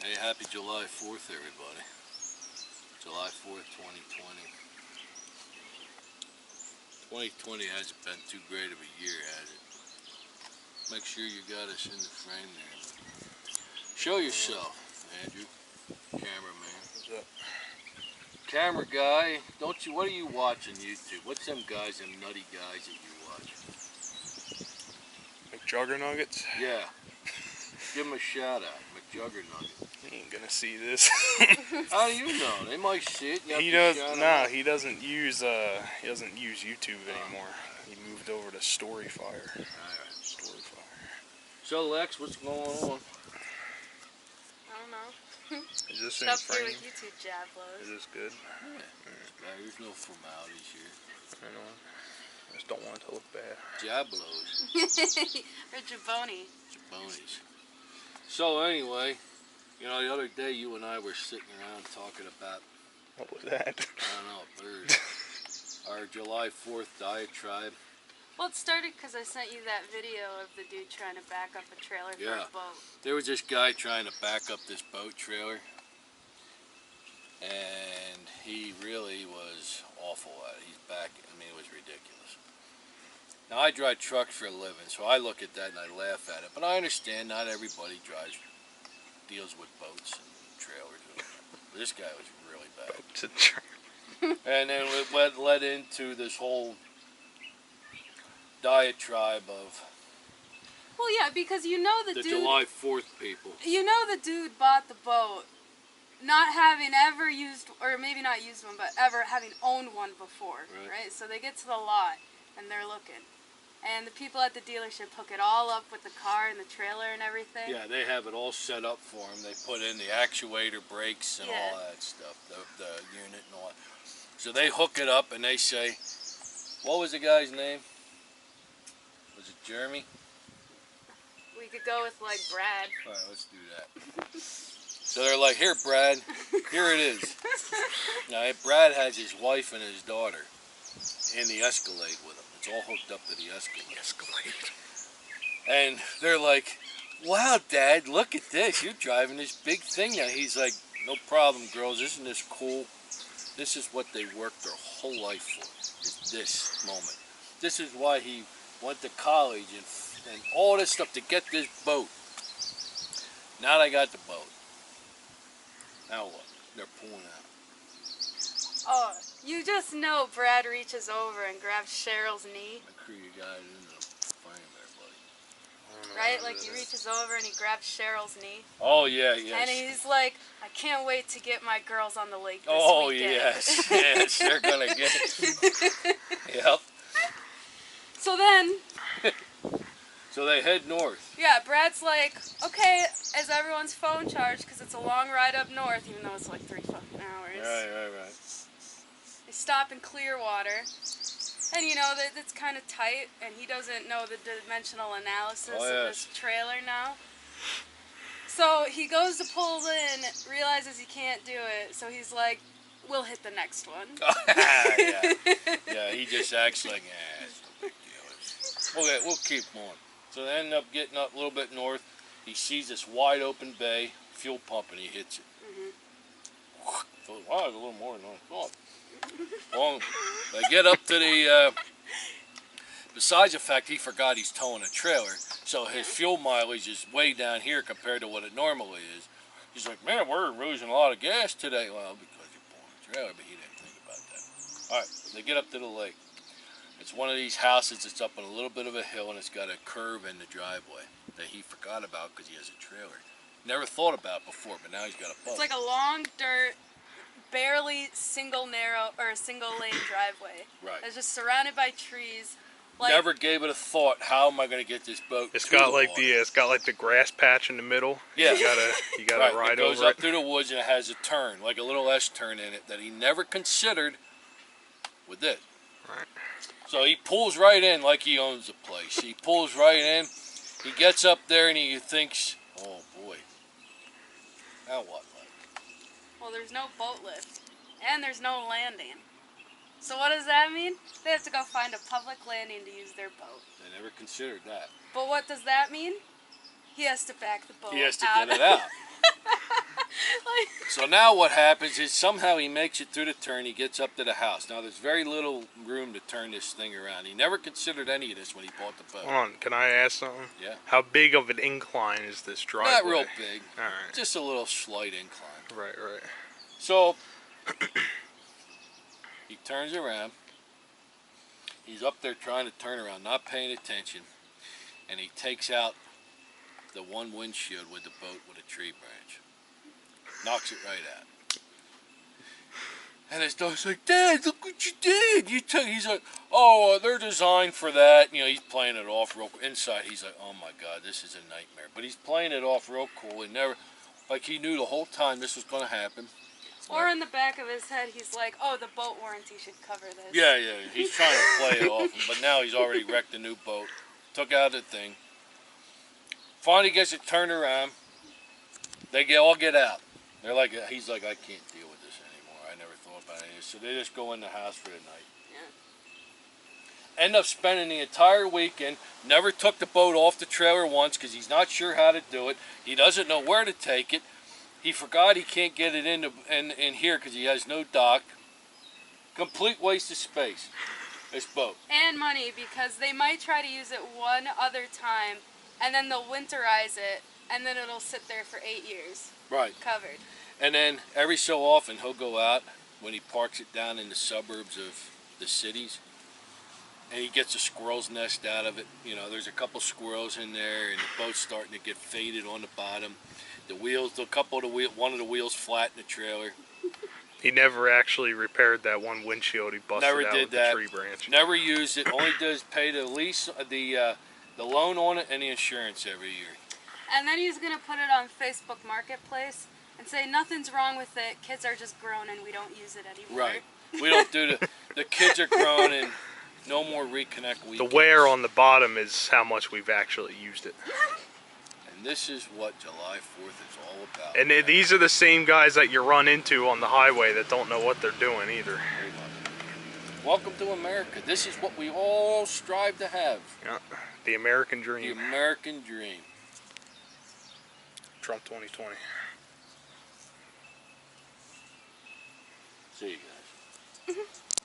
Hey, happy July 4th, everybody. July 4th, 2020. 2020 hasn't been too great of a year, has it? Make sure you got us in the frame there. Show yourself, Andrew. Cameraman. What's up? Camera guy, don't you? What are you watching YouTube? What's them guys, them nutty guys that you watch? McJuggernuggets? Yeah. Give them a shout out, McJuggerNugget. He ain't gonna see this. How do you know? They might see it. He doesn't use YouTube anymore. He moved over to Storyfire. Alright. Storyfire. So Lex, what's going on? I don't know. Is this Stop in frame? doing YouTube jablos. Is this good? Yeah. There's no formalities here. I know. I just don't want it to look bad. Jablos. Or Jaboni. Jabonies. So anyway, you know, the other day you and I were sitting around talking about, What was that? I don't know, birds. Our July 4th diatribe. Well, it started because I sent you that video of the dude trying to back up a trailer for a boat. There was this guy trying to back up this boat trailer, and he really was awful at it. He's back, I mean, it was ridiculous. Now, I drive trucks for a living, so I look at that and I laugh at it. But I understand not everybody deals with boats and trailers. This guy was really bad. Boats and trailers. And then it led into this whole diatribe of Well, yeah, because you know the dude. July 4th people. You know the dude bought the boat, not having ever used, or maybe not used one, but ever having owned one before, right? So they get to the lot and they're looking. And the people at the dealership hook it all up with the car and the trailer and everything. Yeah, they have it all set up for them. They put in the actuator, brakes, and all that stuff, the unit and all that. So they hook it up and they say, what was the guy's name? Was it Jeremy? We could go with like Brad. All right, let's do that. So they're like, here, Brad, here it is. Now, Brad has his wife and his daughter in the Escalade with him. It's all hooked up to the Escalade. And they're like, wow, Dad, look at this. You're driving this big thing now. He's like, no problem, girls. Isn't this cool? This is what they worked their whole life for, is this moment. This is why he went to college and all this stuff to get this boat. Now they got the boat. Now what? They're pulling out. Oh, you just know Brad reaches over and grabs Cheryl's knee. Make sure you got it in the frame there, buddy. Right? Like he reaches over and he grabs Cheryl's knee. Oh, yeah, yes. And he's like, I can't wait to get my girls on the lake this weekend. Yes, yes, they're going to get it. Yep. So then... So they head north. Yeah, Brad's like, okay, is everyone's phone charged? Because it's a long ride up north, even though it's like 3 fucking hours. Right. They stop in Clearwater. And you know, that it's kind of tight, and he doesn't know the dimensional analysis of this trailer now. So he goes to pull in, realizes he can't do it, so he's like, we'll hit the next one. Yeah, he just acts like, it's no big deal. Okay, we'll keep going. So they end up getting up a little bit north. He sees this wide open bay, fuel pump, and he hits it. So, wow, it's a little more than I thought. Well, they get up to the, besides the fact he forgot he's towing a trailer, so his fuel mileage is way down here compared to what it normally is. He's like, man, we're losing a lot of gas today. Well, because you're pulling a trailer, but he didn't think about that. All right, they get up to the lake. It's one of these houses that's up on a little bit of a hill, and it's got a curve in the driveway that he forgot about because he has a trailer. Never thought about it before, but now he's got a boat. It's like a long dirt, barely single lane driveway. Right. It's just surrounded by trees. Like, never gave it a thought. How am I going to get this boat? It's got like the grass patch in the middle. Yeah. You gotta ride over it. It goes up through the woods and it has a turn, like a little S turn in it that he never considered with this. Right. So he pulls right in like he owns the place. He pulls right in. He gets up there and he thinks, oh boy, now what? Well, there's no boat lift, and there's no landing. So what does that mean? They have to go find a public landing to use their boat. They never considered that. But what does that mean? He has to back the boat out. He has to get it out. So now what happens is somehow he makes it through the turn. He gets up to the house. Now there's very little room to turn this thing around. He never considered any of this when he bought the boat. Hold on, can I ask something? Yeah. How big of an incline is this driveway? Not real big. All right. Just a little slight incline. Right, right. So he turns around. He's up there trying to turn around, not paying attention, and he takes out the one windshield with the boat with a tree branch. Knocks it right out. And his dog's like, Dad, look what you did. He's like, oh, they're designed for that. You know, he's playing it off real cool. Inside, he's like, oh my God, this is a nightmare. But he's playing it off real cool. Like he knew the whole time this was going to happen. Or in the back of his head, he's like, oh, the boat warranty should cover this. Yeah. He's trying to play it off. But now he's already wrecked a new boat. Took out the thing. Finally gets it turned around. They all get out. They're like, he's like, I can't deal with this anymore. I never thought about it. So they just go in the house for the night. Yeah. End up spending the entire weekend. Never took the boat off the trailer once because he's not sure how to do it. He doesn't know where to take it. He forgot he can't get it in here because he has no dock. Complete waste of space. This boat. And money, because they might try to use it one other time, and then they'll winterize it, and then it'll sit there for 8 years. Right. Covered. And then every so often he'll go out when he parks it down in the suburbs of the cities, and he gets a squirrel's nest out of it. You know, there's a couple squirrels in there, and the boat's starting to get faded on the bottom. The wheels, one of the wheels flat in the trailer. He never actually repaired that one windshield he busted Never out did with that. the tree branch. Never used it. Only does pay the lease, the loan on it, and the insurance every year. And then he's going to put it on Facebook Marketplace and say nothing's wrong with it. Kids are just grown and we don't use it anymore. Right. We don't do the kids are grown and no more reconnect weekends. The wear on the bottom is how much we've actually used it. And this is what July 4th is all about. And these are the same guys that you run into on the highway that don't know what they're doing either. Welcome to America. This is what we all strive to have. Yeah, the American dream. The American dream. Trump 2020. See you guys.